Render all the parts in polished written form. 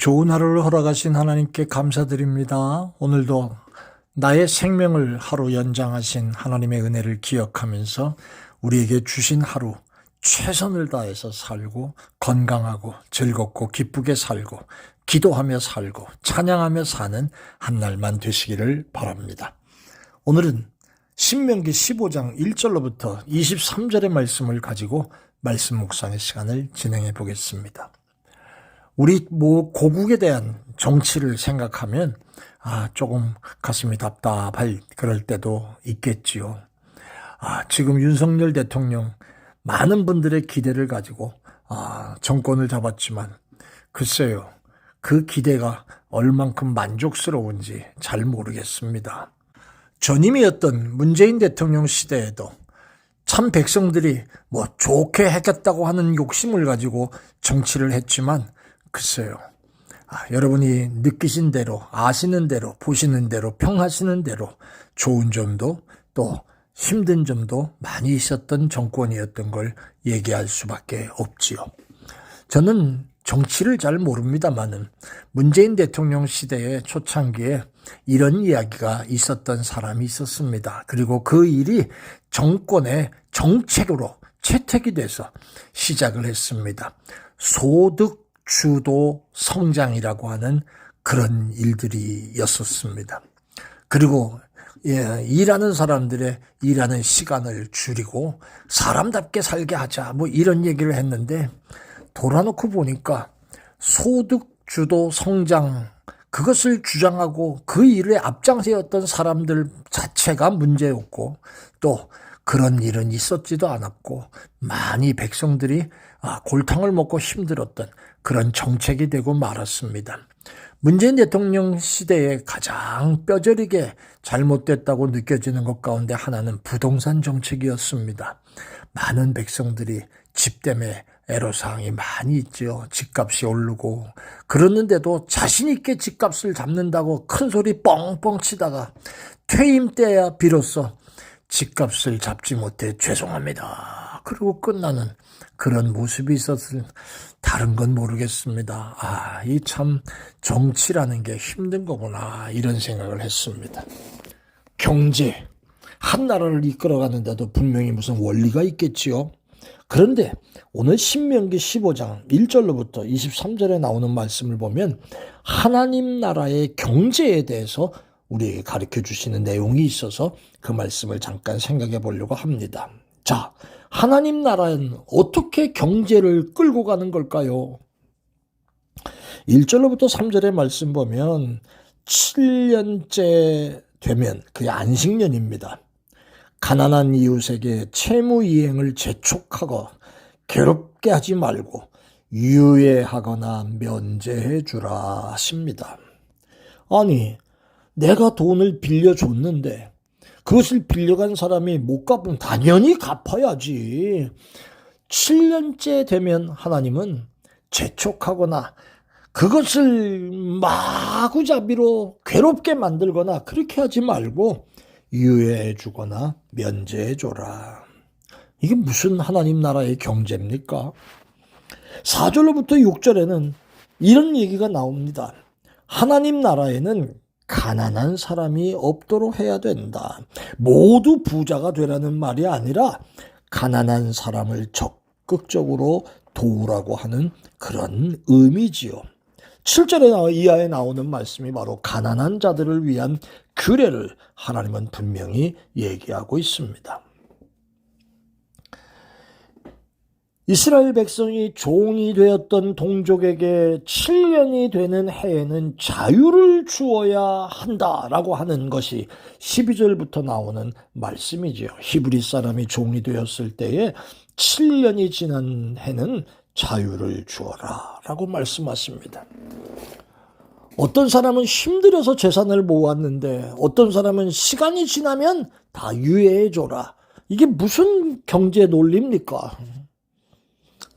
좋은 하루를 허락하신 하나님께 감사드립니다. 오늘도 나의 생명을 하루 연장하신 하나님의 은혜를 기억하면서 우리에게 주신 하루 최선을 다해서 살고 건강하고 즐겁고 기쁘게 살고 기도하며 살고 찬양하며 사는 한 날만 되시기를 바랍니다. 오늘은 신명기 15장 1절로부터 23절의 말씀을 가지고 말씀 묵상의 시간을 진행해 보겠습니다. 우리 고국에 대한 정치를 생각하면 조금 가슴이 답답할 그럴 때도 있겠지요. 지금 윤석열 대통령 많은 분들의 기대를 가지고 정권을 잡았지만 글쎄요, 그 기대가 얼만큼 만족스러운지 잘 모르겠습니다. 전임이었던 문재인 대통령 시대에도 참 백성들이 좋게 했겠다고 하는 욕심을 가지고 정치를 했지만 글쎄요, 여러분이 느끼신 대로, 아시는 대로, 보시는 대로, 평하시는 대로 좋은 점도 또 힘든 점도 많이 있었던 정권이었던 걸 얘기할 수밖에 없지요. 저는 정치를 잘 모릅니다만은 문재인 대통령 시대의 초창기에 이런 이야기가 있었던 사람이 있었습니다. 그리고 그 일이 정권의 정책으로 채택이 돼서 시작을 했습니다. 소득 주도 성장이라고 하는 그런 일들이었었습니다. 그리고 일하는 사람들의 일하는 시간을 줄이고 사람답게 살게 하자 이런 얘기를 했는데 돌아놓고 보니까 소득 주도 성장 그것을 주장하고 그 일에 앞장서였던 사람들 자체가 문제였고 또 그런 일은 있었지도 않았고 많이 백성들이 골탕을 먹고 힘들었던 그런 정책이 되고 말았습니다. 문재인 대통령 시대에 가장 뼈저리게 잘못됐다고 느껴지는 것 가운데 하나는 부동산 정책이었습니다. 많은 백성들이 집 때문에 애로사항이 많이 있죠. 집값이 오르고 그러는데도 자신 있게 집값을 잡는다고 큰 소리 뻥뻥 치다가 퇴임 때야 비로소 집값을 잡지 못해 죄송합니다. 그리고 끝나는 그런 모습이 있었을 다른 건 모르겠습니다. 이 참 정치라는 게 힘든 거구나 이런 생각을 했습니다. 경제, 한 나라를 이끌어가는데도 분명히 무슨 원리가 있겠지요. 그런데 오늘 신명기 15장 1절로부터 23절에 나오는 말씀을 보면 하나님 나라의 경제에 대해서 우리에게 가르쳐 주시는 내용이 있어서 그 말씀을 잠깐 생각해 보려고 합니다. 자, 하나님 나라는 어떻게 경제를 끌고 가는 걸까요? 1절로부터 3절의 말씀 보면 7년째 되면 그게 안식년입니다. 가난한 이웃에게 채무이행을 재촉하고 괴롭게 하지 말고 유예하거나 면제해 주라 하십니다. 아니, 내가 돈을 빌려줬는데 그것을 빌려간 사람이 못 갚으면 당연히 갚아야지. 7년째 되면 하나님은 재촉하거나 그것을 마구잡이로 괴롭게 만들거나 그렇게 하지 말고 유예해 주거나 면제해 줘라. 이게 무슨 하나님 나라의 경제입니까? 4절로부터 6절에는 이런 얘기가 나옵니다. 하나님 나라에는 가난한 사람이 없도록 해야 된다. 모두 부자가 되라는 말이 아니라 가난한 사람을 적극적으로 도우라고 하는 그런 의미지요. 7절에 이하에 나오는 말씀이 바로 가난한 자들을 위한 규례를 하나님은 분명히 얘기하고 있습니다. 이스라엘 백성이 종이 되었던 동족에게 7년이 되는 해에는 자유를 주어야 한다라고 하는 것이 12절부터 나오는 말씀이지요. 히브리 사람이 종이 되었을 때에 7년이 지난 해는 자유를 주어라 라고 말씀하십니다. 어떤 사람은 힘들어서 재산을 모았는데 어떤 사람은 시간이 지나면 다 유예해줘라. 이게 무슨 경제 논리입니까?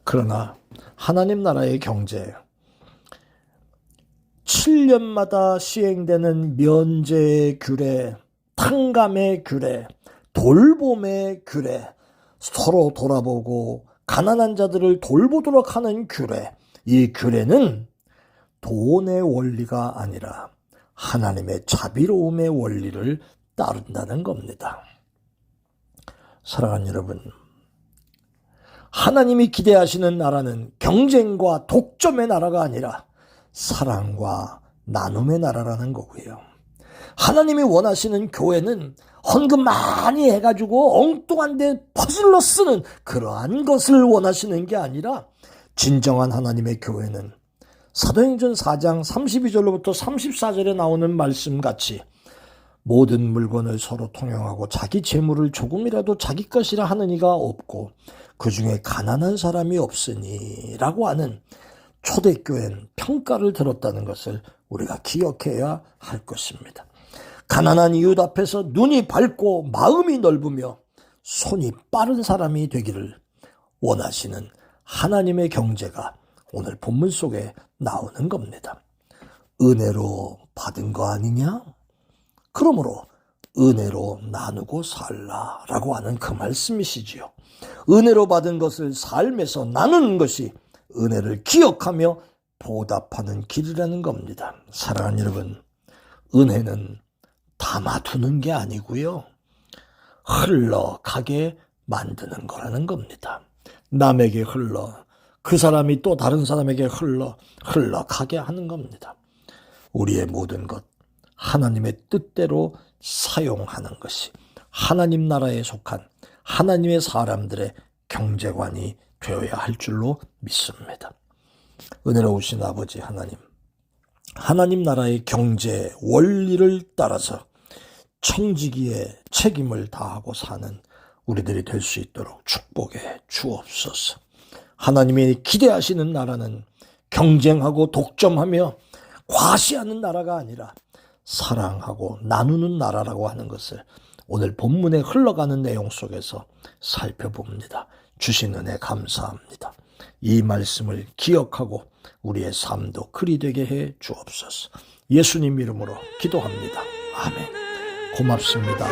그러나 하나님 나라의 경제 7년마다 시행되는 면제의 규례, 탕감의 규례, 돌봄의 규례, 서로 돌아보고 가난한 자들을 돌보도록 하는 규례, 이 규례는 돈의 원리가 아니라 하나님의 자비로움의 원리를 따른다는 겁니다. 사랑하는 여러분, 하나님이 기대하시는 나라는 경쟁과 독점의 나라가 아니라 사랑과 나눔의 나라라는 거고요. 하나님이 원하시는 교회는 헌금 많이 해가지고 엉뚱한 데 퍼슬러 쓰는 그러한 것을 원하시는 게 아니라, 진정한 하나님의 교회는 사도행전 4장 32절로부터 34절에 나오는 말씀같이 모든 물건을 서로 통용하고 자기 재물을 조금이라도 자기 것이라 하는 이가 없고 그 중에 가난한 사람이 없으니 라고 하는 초대교회는 평가를 들었다는 것을 우리가 기억해야 할 것입니다. 가난한 이웃 앞에서 눈이 밝고 마음이 넓으며 손이 빠른 사람이 되기를 원하시는 하나님의 경제가 오늘 본문 속에 나오는 겁니다. 은혜로 받은 거 아니냐? 그러므로 은혜로 나누고 살라라고 하는 그 말씀이시지요. 은혜로 받은 것을 삶에서 나누는 것이 은혜를 기억하며 보답하는 길이라는 겁니다. 사랑하는 여러분, 은혜는 담아두는 게 아니고요, 흘러가게 만드는 거라는 겁니다. 남에게 흘러, 그 사람이 또 다른 사람에게 흘러가게 하는 겁니다. 우리의 모든 것 하나님의 뜻대로 사용하는 것이 하나님 나라에 속한 하나님의 사람들의 경제관이 되어야 할 줄로 믿습니다. 은혜로우신 아버지 하나님, 하나님 나라의 경제 원리를 따라서 청지기의 책임을 다하고 사는 우리들이 될 수 있도록 축복해 주옵소서. 하나님이 기대하시는 나라는 경쟁하고 독점하며 과시하는 나라가 아니라 사랑하고 나누는 나라라고 하는 것을 오늘 본문에 흘러가는 내용 속에서 살펴봅니다. 주신 은혜 감사합니다. 이 말씀을 기억하고 우리의 삶도 그리 되게 해 주옵소서. 예수님 이름으로 기도합니다. 아멘. 고맙습니다.